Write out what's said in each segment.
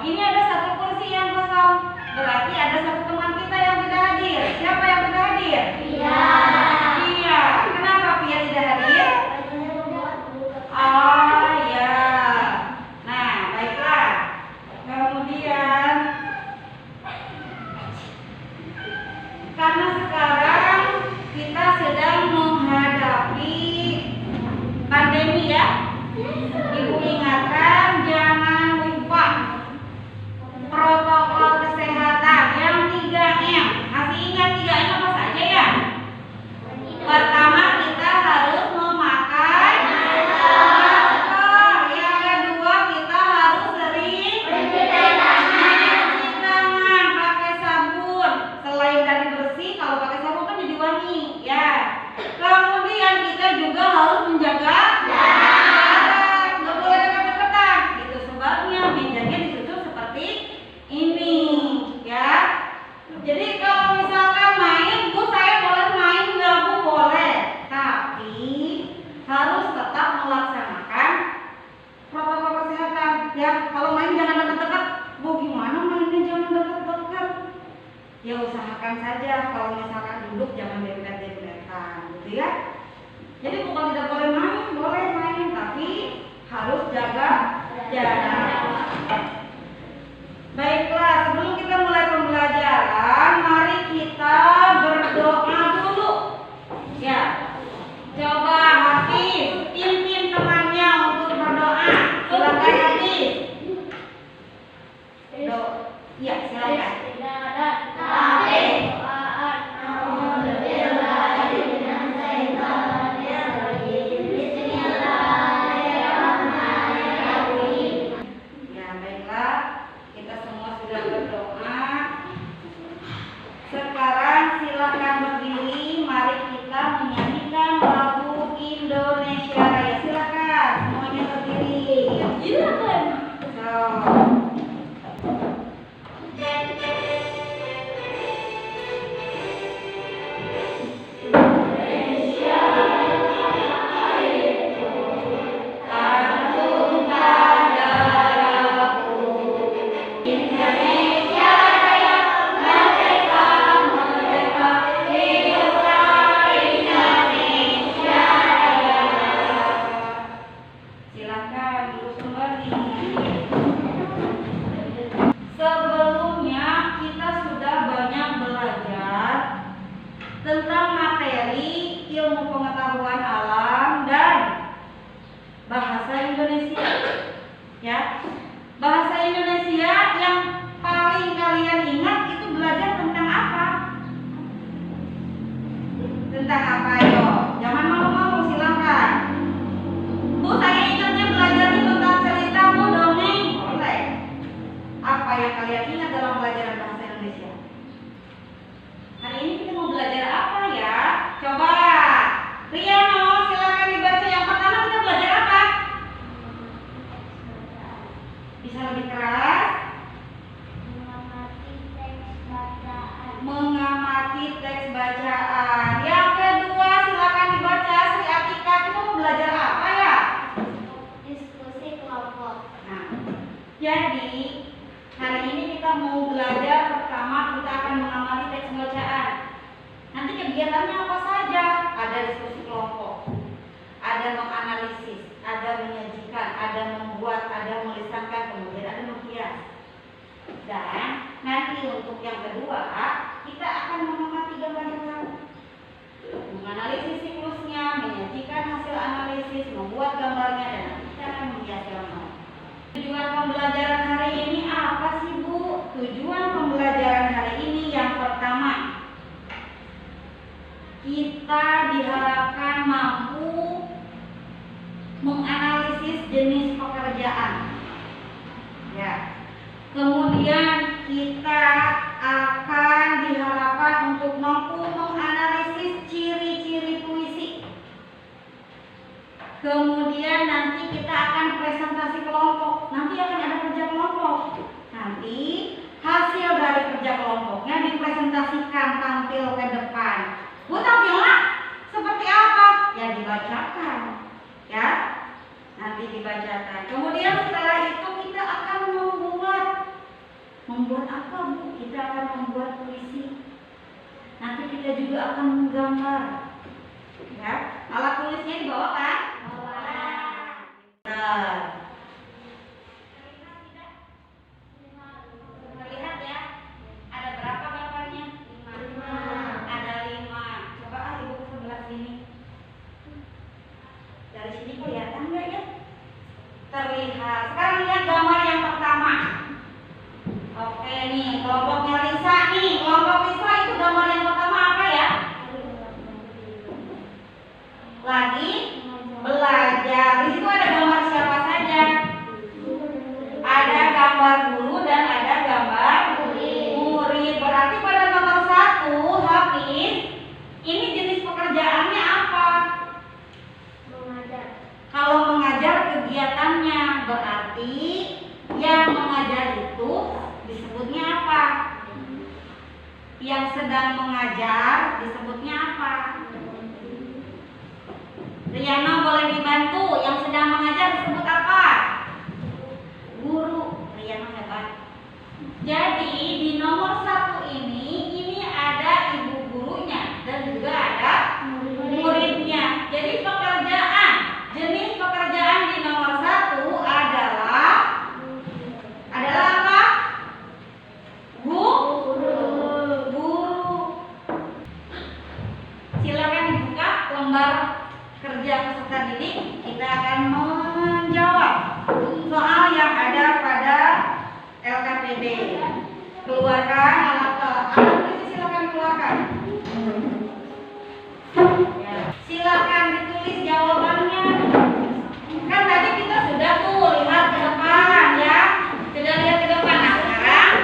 ini ada satu kursi yang kosong. Berarti ada satu teman kita yang tidak hadir. Siapa yang tidak hadir? Iya. Iya. Kenapa Pia tidak hadir? Oh ya. Nah, baiklah. Kemudian karena sekarang kita sedang menghadapi pandemi ya. Ibu ingatkan jangan lupa protokol kesehatan yang 3M. Masih ingat 3M apa saja ya? Pertama kita harus memakai masker. Yang kedua kita harus sering mencuci tangan pakai sabun. Selain dari bersih, kalau pakai sabun kan jadi wangi ya. Kemudian kita juga harus menjaga jarak. Nggak boleh dekat-dekatan. Itu sebabnya mejanya disusun seperti ini ya. Jadi kalau misalkan main, Bu saya boleh main nggak Bu? Boleh. Tapi harus tetap melaksanakan protokol kesehatan ya. Kalau main jangan dekat-dekat. Bu gimana mainnya jangan dekat-dekat? Ya usahakan saja kalau misalkan duduk jangan dempet-dempetan gitu ya. Jadi bukan tidak boleh main, tapi harus jaga jarak. Baiklah, sebelum kita mulai pembelajaran, mari kita berdoa dulu. Ya, coba Hafiz, pimpin temannya untuk berdoa. Silakan Hafiz. Iya, silakan. Ya, baiklah. Kita semua sudah berdoa. Sekarang silakan berdiri. Mari kita menyanyikan lagu Indonesia Raya. Silakan semuanya berdiri. Silakan. Silakan duduk kembali. Sebelumnya kita sudah banyak belajar tentang materi ilmu pengetahuan alam dan bahasa Indonesia. Ya, bahasa Indonesia yang paling kalian ingat itu belajar tentang apa? Tentang apa yo? Jangan malu-malu, silakan. Bu, saya ingatnya belajarnya tentang ceritamu dongeng. Boleh. Apa yang kalian ingat dalam pelajaran bahasa Indonesia? Hari ini kita mau belajar apa ya? Coba Riano, silakan dibaca. Yang pertama kita belajar apa? Bisa lebih keras? Mengamati teks bacaan. Yang kedua silakan dibaca. Sri Atika, kita mau belajar apa ya? Diskusi kelompok. Nah, jadi hari ini kita mau belajar. Pertama kita akan mengamati teks bacaan. Nanti kegiatannya apa saja? Ada diskusi kelompok, ada menganalisis, ada menyajikan, ada membuat, ada melisankan, kemudian ada menghias. Dan nanti untuk yang kedua kita akan mengamati gambar-gambar, menganalisis siklusnya, menyajikan hasil analisis, membuat gambarnya, dan nanti kita akan menghias gambar. Tujuan pembelajaran hari ini apa sih Bu? Tujuan pembelajaran hari ini yang pertama, kita diharapkan mampu menganalisis jenis pekerjaan. Ya. Kemudian kita akan diharapkan untuk mampu menganalisis ciri-ciri puisi. Kemudian nanti kita akan presentasi kelompok. Nanti akan ada kerja kelompok. Nanti hasil dari kerja kelompoknya dipresentasikan, tampil ke depan. Bu, tampilnya seperti apa? Ya dibacakan. Ya, nanti dibacakan. Kemudian setelah itu kita akan membuat membuat puisi. Nanti kita juga akan menggambar. Ya, alat tulisnya dibawa kan? Nah, terlihat ya, ada berapa gambarnya? 5. Ada 5. Coba ibu ke sebelah sini. Dari sini kelihatan nggak ya? Terlihat. Sekarang lihat gambar yang pertama. Oke nih, kelompoknya Lisa nih. Kelompok Lisa itu gambar yang pertama apa ya? Lagi belajar. Di situ ada gambar siapa saja? Ada gambar guru dan ada gambar murid. Berarti pada nomor 1, Hafiz, ini jenis pekerjaannya apa? Kalau mengajar kegiatannya, berarti yang mengajar itu disebutnya apa? Yang sedang mengajar disebutnya apa? Riana boleh dibantu. Yang sedang mengajar disebut apa? Guru. Riana hebat. Jadi di nomor 1 ini ada ibu gurunya dan juga ada muridnya. Jadi jenis pekerjaan di nomor 1 adalah apa? Guru. Silakan dibuka lembar kerja peserta didik. Kita akan menjawab soal yang ada pada LKPD. Keluarkan alat tulis, silakan keluarkan. Ya. Silakan ditulis jawabannya. Kan tadi kita sudah lihat ke depan ya. Sudah lihat ke depan. Nah, sekarang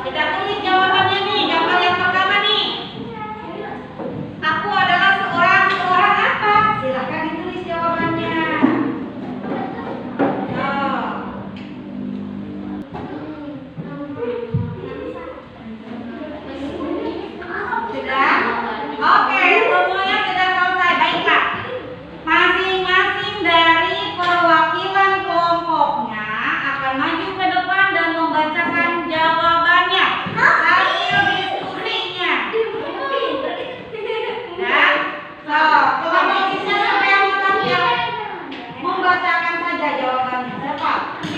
kita tulis jawabannya nih. Gambar yang pertama nih. Aku adalah seorang apa? Silakan ditulis jawabannya. Sudah? Oke, semuanya sudah selesai. Baiklah. Masing-masing dari perwakilan kelompoknya akan maju ke depan dan membacakan jawabannya. Hasil diskusinya. Ya. Kelompok bisa siapa yang mau tampil? Membacakan saja jawabannya. Siapa?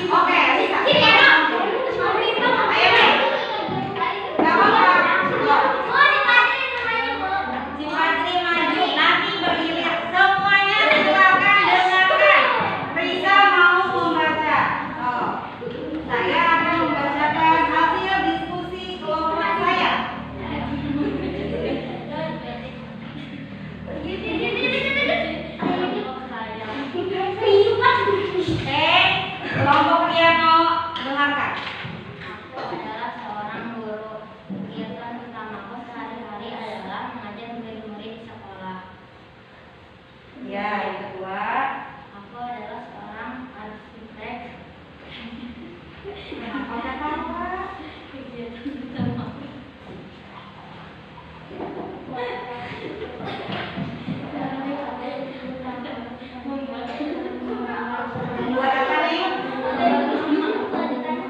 Oke, Lisa. Ayo, Nek. Gak apa-apa. Si Fadli maju, nanti bergilir. Semuanya silakan dengarkan. Risa mau membaca. Saya akan membacakan hasil diskusi kelompok saya. Kelompok Riano, dengarkan. Aku adalah seorang guru. Kegiatan utamaku sehari-hari adalah mengajar murid-murid di sekolah. Ya, yang kedua. Aku adalah seorang arsitek. Kenapa ketawa? Kegiatan utamaku Membuat apa nih?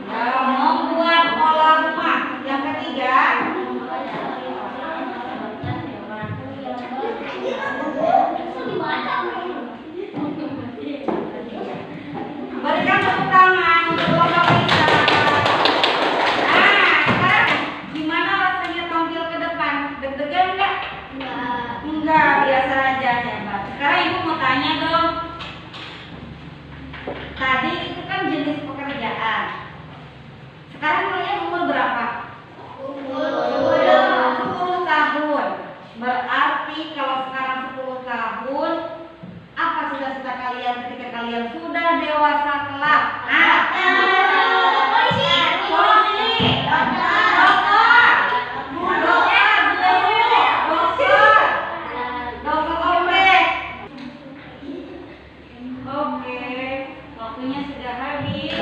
Ya, membuat pola rumah. Yang ketiga. Berikan tepuk tangan untuk kelompok Lisa. Nah, sekarang gimana rasanya tampil ke depan? Deg-degan enggak? Enggak, biasa aja hebat. Sekarang ibu mau tanya dong. Tadi itu kan jenis pekerjaan. Sekarang kalian umur berapa? 10 tahun. Berarti kalau sekarang 10 tahun, apa cita-cita kalian ketika kalian sudah dewasa kelak? Polisi, dokter Ombe. Oke, waktunya sudah habis.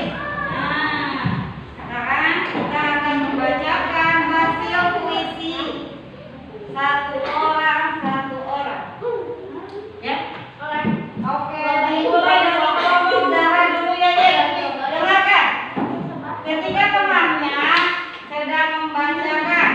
Nah, sekarang kita akan membacakan hasil puisi. Satu orang. Ya? Oke, dimulai dari kelompok Zahra dulu ya, dengarkan. Ketika temannya sedang membacakan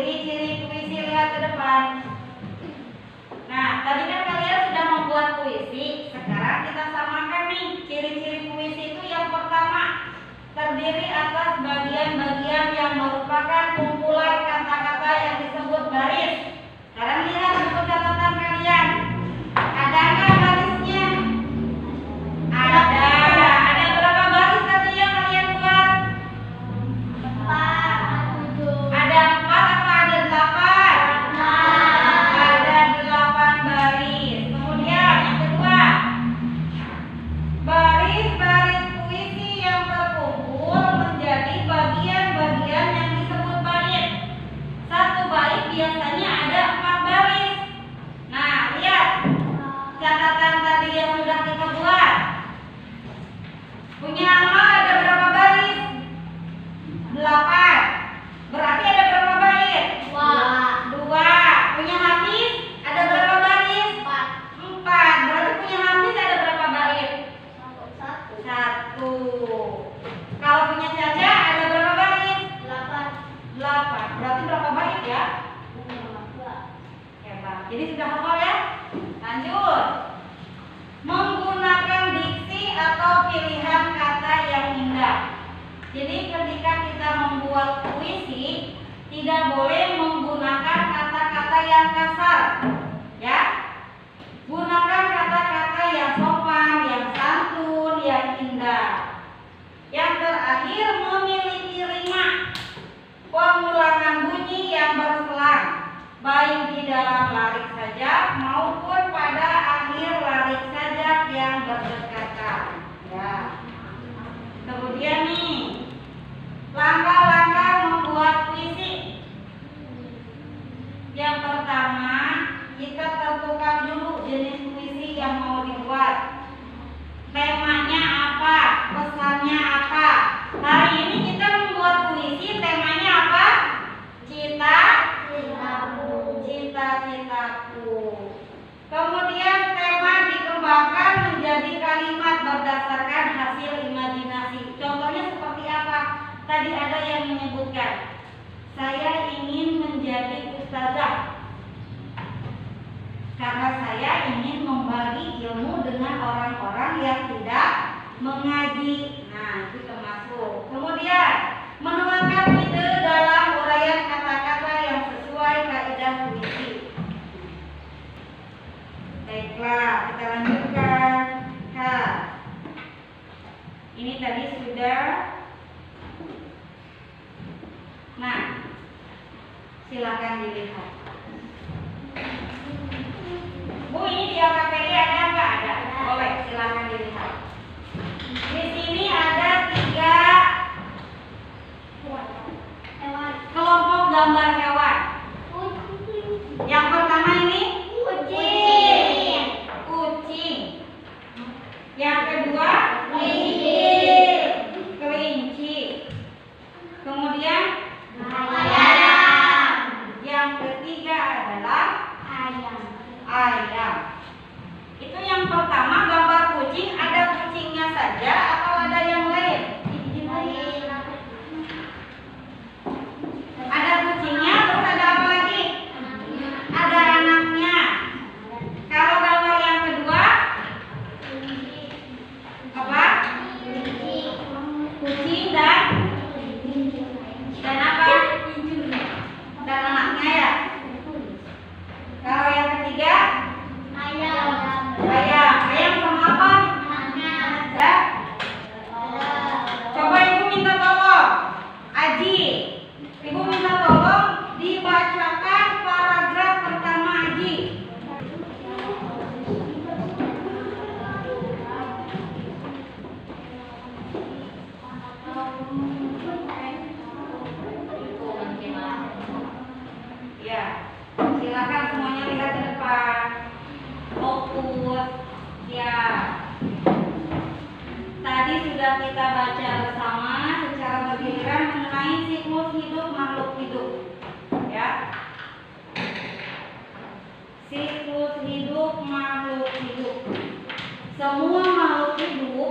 ciri-ciri puisi, lihat ke depan. Nah, tadi kan kalian sudah membuat puisi. Sekarang kita samakan nih ciri-ciri puisi itu. Yang pertama, terdiri atas bagian-bagian yang merupakan kumpulan kata-kata yang disebut baris. Sekarang lihat buku catatan kalian. Adakah barisnya? Ada. Ada berapa baris tadi yang kalian buat? 4, 7. Ada 4 apa ada 8? Ada 8 baris. Kemudian yang kedua, baris-baris puisi yang terkumpul menjadi bagian-bagian yang disebut bait. Satu bait biasanya ada 4 baris. Nah, lihat catatan tadi yang sudah kita buat. Punya Amal ada berapa baris? 8. Berarti ada berapa bait? 2. Punya Hafiz ada berapa baris? 4. Berarti punya Hafiz ada berapa bait? 1. Kalau punya Caca ada berapa baris? 8. Berarti berapa bait ya? Hebat. Jadi sudah hafal ya? Lanjut. Menggunakan diksi atau pilihan kata yang indah. Jadi ketika kita membuat puisi, tidak boleh menggunakan kata-kata yang kasar, ya. Gunakan kata-kata yang sopan, yang santun, yang indah. Yang terakhir, memiliki rima, pengulangan bunyi yang berselang, baik di dalam larik sajak maupun pada akhir larik sajak yang berdekatan. Ya. Kemudian nih, langkah-langkah membuat puisi. Yang pertama, kita tentukan dulu jenis puisi yang mau dibuat. Temanya apa? Pesannya apa? Hari ini kita membuat puisi, temanya apa? Cita-citaku. Kemudian tema dikembangkan menjadi kalimat berdasarkan hasil imajinasi. Contohnya seperti apa? Tadi ada yang menyebutkan, saya ingin menjadi ustazah karena saya ingin membagi ilmu dengan orang-orang yang tidak mengaji. Nah, itu termasuk. Kemudian menuangkan ide dalam uraian kata-kata yang sesuai kaidah puisi. Baiklah, kita lanjutkan. Ini tadi sudah. Nah, silakan dilihat. Bu, ini di LKPD ada nggak? Ada. Boleh, silakan dilihat. Di sini ada 3 kelompok gambar hewan. Yang pertama ini kucing. Yang kedua kelinci. Kemudian yang ketiga adalah ayam. Itu yang pertama, gambar kucing. Ada kucingnya saja atau ada yang lain? Ada kucingnya, terus ada apa lagi? Ada anaknya. Kalau gambar yang kedua apa? Kucing dan apa? Dan anaknya ya. Kalau yang ketiga ayam sama apa? Ya. Coba ibu minta tolong, Aji. Ibu minta tolong dibacakan paragraf pertama Aji. Ya, silakan semuanya lihat ke depan. Fokus. Ya. Tadi sudah kita baca bersama secara bergiliran mengenai siklus hidup makhluk hidup. Ya. Siklus hidup makhluk hidup. Semua makhluk hidup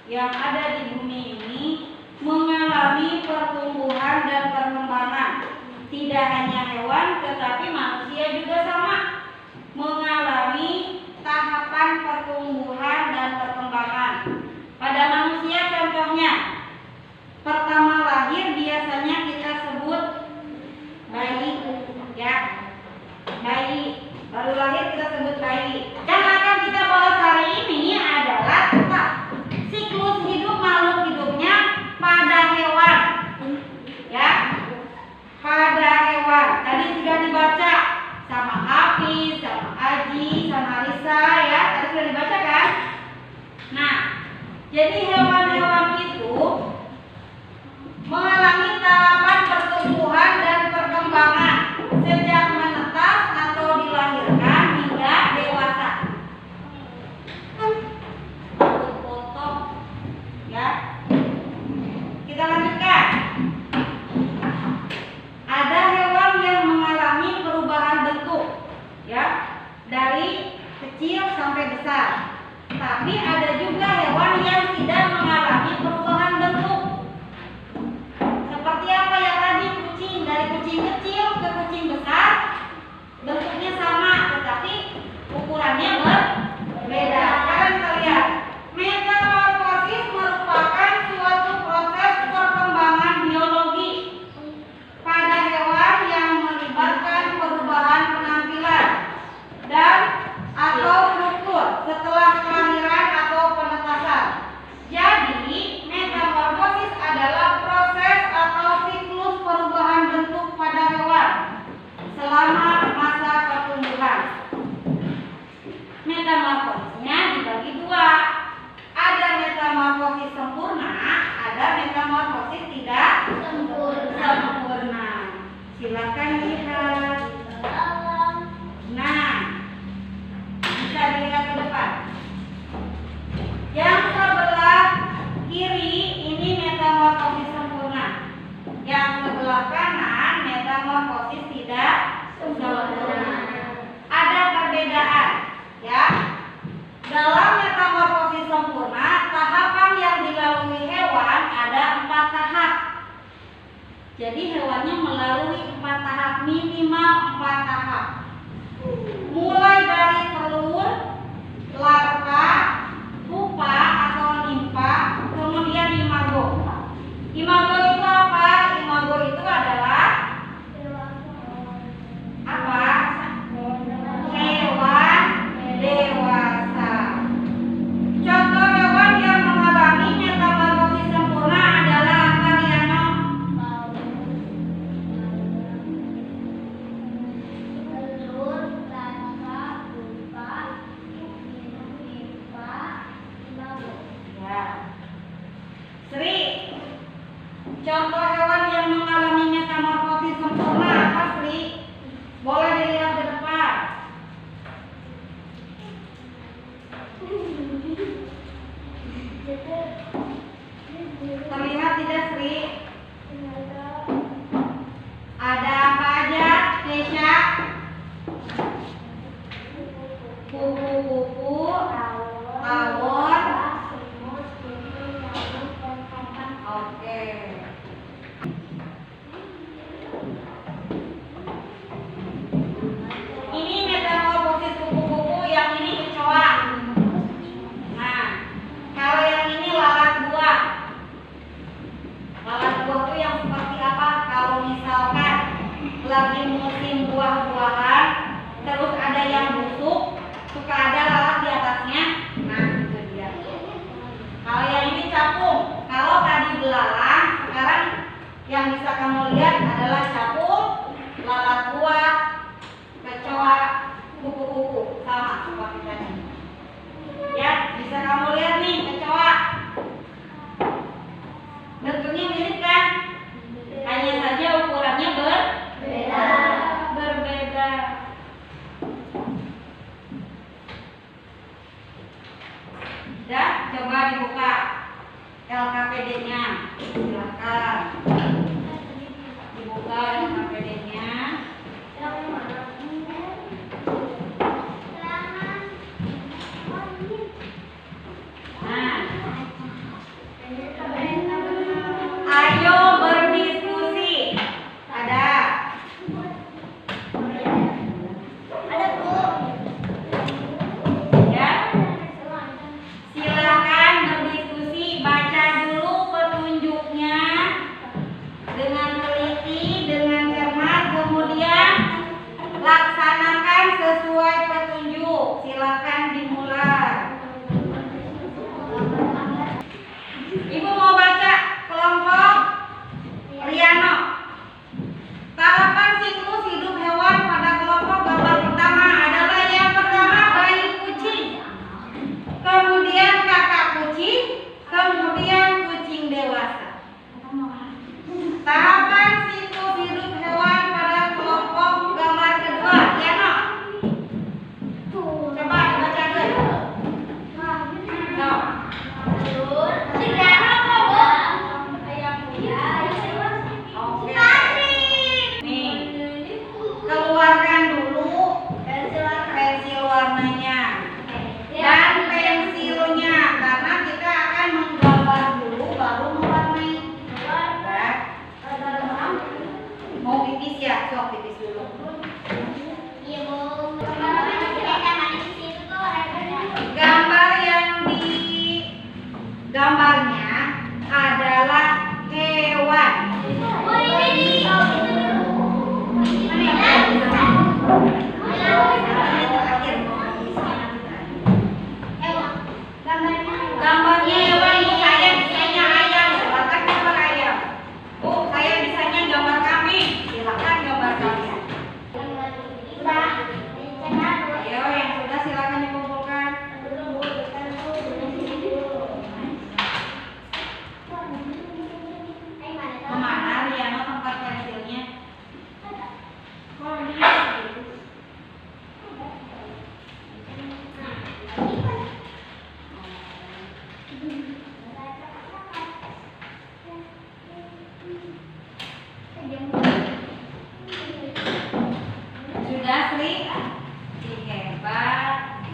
yang ada di bumi ini mengalami pertumbuhan dan perkembangan Tidak hanya hewan, tetapi manusia juga sama mengalami tahapan pertumbuhan dan perkembangan. Pada manusia contohnya, pertama lahir biasanya kita sebut bayi, ya, bayi. Baru lahir kita sebut bayi. Yang akan kita bahas hari ini adalah tentang siklus hidup makhluk hidupnya pada hewan, ya, pada hewan. Tadi sudah dibaca sama Hafiz, sama Aji, sama Risa, ya, tadi sudah dibaca kan? Nah, jadi hewan-hewan itu mengalami tahapan pertumbuhan dan perkembangan sejak menetas atau dilahirkan hingga dewasa. Foto, ya. Kita lanjutkan. Ada hewan yang mengalami perubahan bentuk, ya, dari kecil sampai besar. Tapi ada juga hewan yang tidak mengalami perubahan bentuk. Seperti apa ya tadi, kucing, dari kucing kecil ke kucing besar, bentuknya sama, tetapi ukurannya berbeda. Sekarang kita lihat, metamorfosis merupakan suatu proses perkembangan biologi pada hewan yang melibatkan perubahan penampilan dan atau struktur setelah kelahiran atau penetasan. Jadi, metamorfosis adalah proses atau siklus perubahan bentuk pada hewan selama masa pertumbuhan. Metamorfosisnya dibagi dua. Ada metamorfosis sempurna, ada metamorfosis tidak sempurna. Silakan lihat. Nah, bisa dilihat ke depan. Yang sebelah kiri ini metamorfosis sempurna. Yang sebelah kanan metamorfosis tidak sempurna. Ada perbedaan, ya. Dalam metamorfosis sempurna, tahapan yang dilalui hewan ada 4 tahap. Jadi hewannya melalui 4 tahap, minimal 4 tahap. Mulai dari telur, larva, pupa atau nimfa, kemudian imago. Imago itu apa? Imago itu adalah apa? Hewan dewasa. Contoh hewan yang mengalami metamorfosis sempurna adalah apa, Riano? Ya. Sri, contoh hewan yang mengalami metamorfosis sempurna apa, Sri? Boleh dilihat ke depan. Terlihat tidak, Sri? Ada apa aja, Kesha? Kupu-kupu, tawon. Oke. Ini metamorfosis kupu-kupu, yang ini kecoa. Nah, kalau yang ini lalat buah. Lalat buah itu yang seperti apa? Kalau misalkan lagi musim buah-buahan, terus ada yang busuk, suka ada lalat di atasnya. Nah, itu dia. Kalau yang ini capung. Kalau tadi belalang, sekarang yang bisa kamu lihat adalah capung, lalat buah, kecoa, kupu-kupu, sama seperti tadi. Ya, bisa kamu lihat nih kecoa. Bentuknya mirip kan? Hanya saja ukurannya berbeda. Ya, coba dibuka LKPD-nya. Silakan. Dibuka LKPD. sok pipis dulu. Iya Bu. Gambar di situ tuh ada. Gambar yang di gambarnya adalah hewan. Oh ini nih. Gambarnya hewan, Bu, saya desainnya ayam. Silakan gambar ayam. Bu, saya desainnya gambar kambing. Silakan gambar kambing. Ayo, yang sudah silakan dikumpulkan. Kemana Riana tempat pensilnya? Sudah, Sri? Hebat.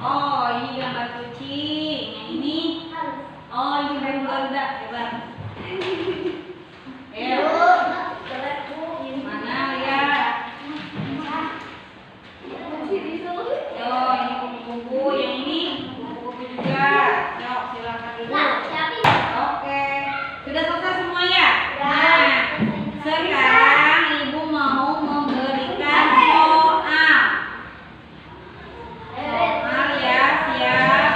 Oh, ini gambar kucing. Yang ini? Oh, ini burung garuda. Hebat. Ayo. Mana lihat? Yo, ini kupu-kupu. Yang ini kupu-kupu juga. Yuk, silakan dulu. Oke. Sudah selesai semua ya? Nah, sekarang Ibu mau memberikan soal. Soal ya, siap.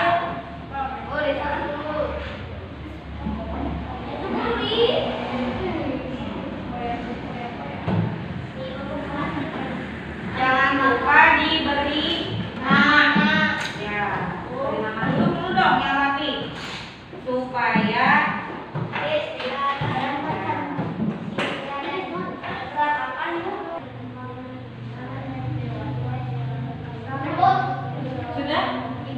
Jangan lupa diberi nama. Ya, beri nama dulu dong yang rapi. Supaya sudah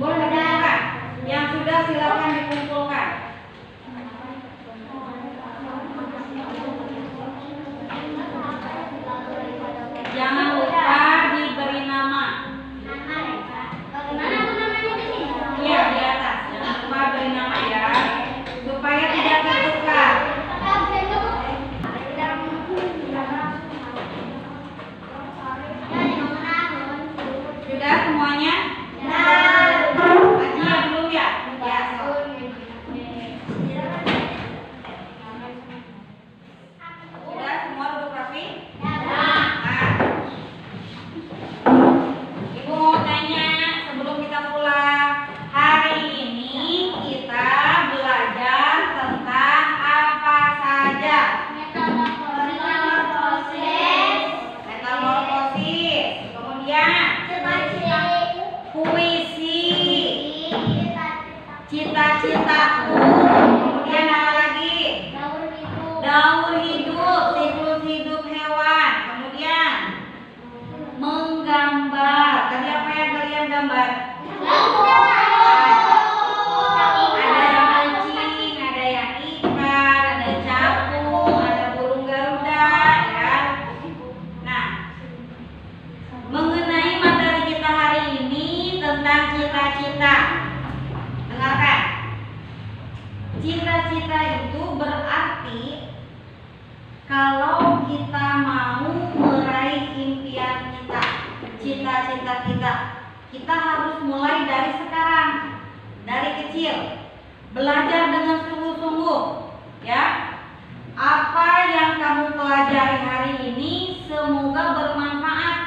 boleh dikumpulkan. Yang sudah silakan dikumpulkan. Jangan lupa diberi nama. Iya, di atas. Jangan lupa beri nama ya, supaya tidak tertukar. Sudah semuanya? Haji ya belum ya? Ya, sok. Sudah semua duduk rapi? Nah, Ibu mau tanya sebelum kita pulang. Hari ini kita belajar tentang apa saja? Metamorfosis. Kemudian puisi, cita-citaku. Kemudian apa lagi? Daur hidup, siklus hidup hewan. Kemudian menggambar. Tadi apa yang kalian gambar? Ada yang kucing, ada yang ikan, ada capung, ada burung garuda, ya. Nah, mengenai materi kita hari ini tentang cita-cita. Dengarkan. Cita-cita itu berarti kalau kita mau meraih impian kita, cita-cita kita harus mulai dari sekarang, dari kecil, belajar dengan sungguh-sungguh, ya. Apa yang kamu pelajari hari ini semoga bermanfaat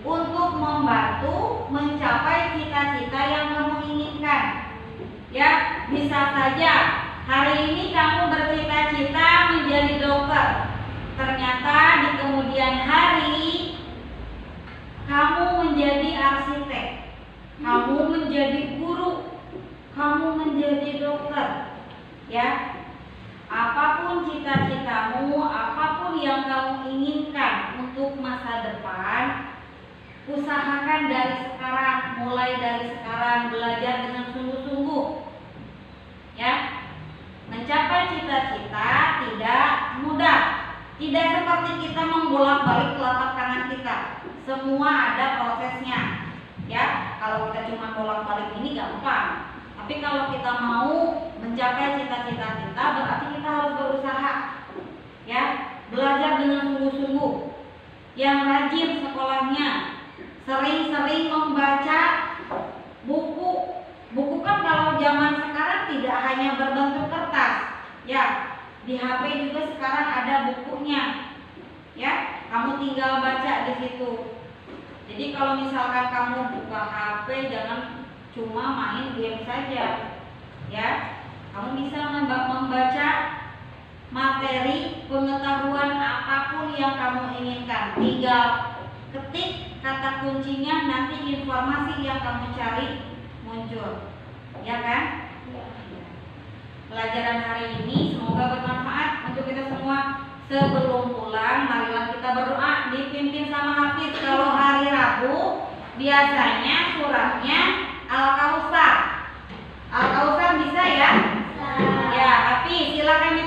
untuk membantu mencapai cita-cita yang kamu inginkan. Ya, bisa saja hari ini kamu bercita-cita menjadi dokter. Ternyata di kemudian hari kamu menjadi arsitek, kamu menjadi guru, kamu menjadi dokter. Ya, apapun cita-citamu, apapun yang kamu inginkan untuk masa depan, usahakan dari sekarang, mulai dari sekarang, belajar dengan sungguh-sungguh. Ya, mencapai cita-cita tidak mudah. Tidak seperti kita membolak-balik telapak tangan kita. Semua ada prosesnya. Ya, kalau kita cuma bolak-balik ini gampang. Tapi kalau kita mau mencapai cita-cita kita, berarti kita harus berusaha. Ya, belajar dengan sungguh-sungguh, yang rajin sekolahnya, sering-sering membaca buku. Buku kan kalau zaman sekarang tidak hanya berbentuk kertas, ya. Di HP juga sekarang ada bukunya, ya. Kamu tinggal baca di situ. Jadi kalau misalkan kamu buka HP, jangan cuma main game saja, ya. Kamu bisa membaca materi pengetahuan apapun yang kamu inginkan. Tinggal ketik kata kuncinya, nanti informasi yang kamu cari muncul, ya kan? Pelajaran hari ini semoga bermanfaat untuk kita semua. Sebelum pulang, marilah kita berdoa dipimpin sama Hafiz. Kalau hari Rabu biasanya surahnya Al-Kautsar. Al-Kautsar bisa ya? Ya, Hafiz silakan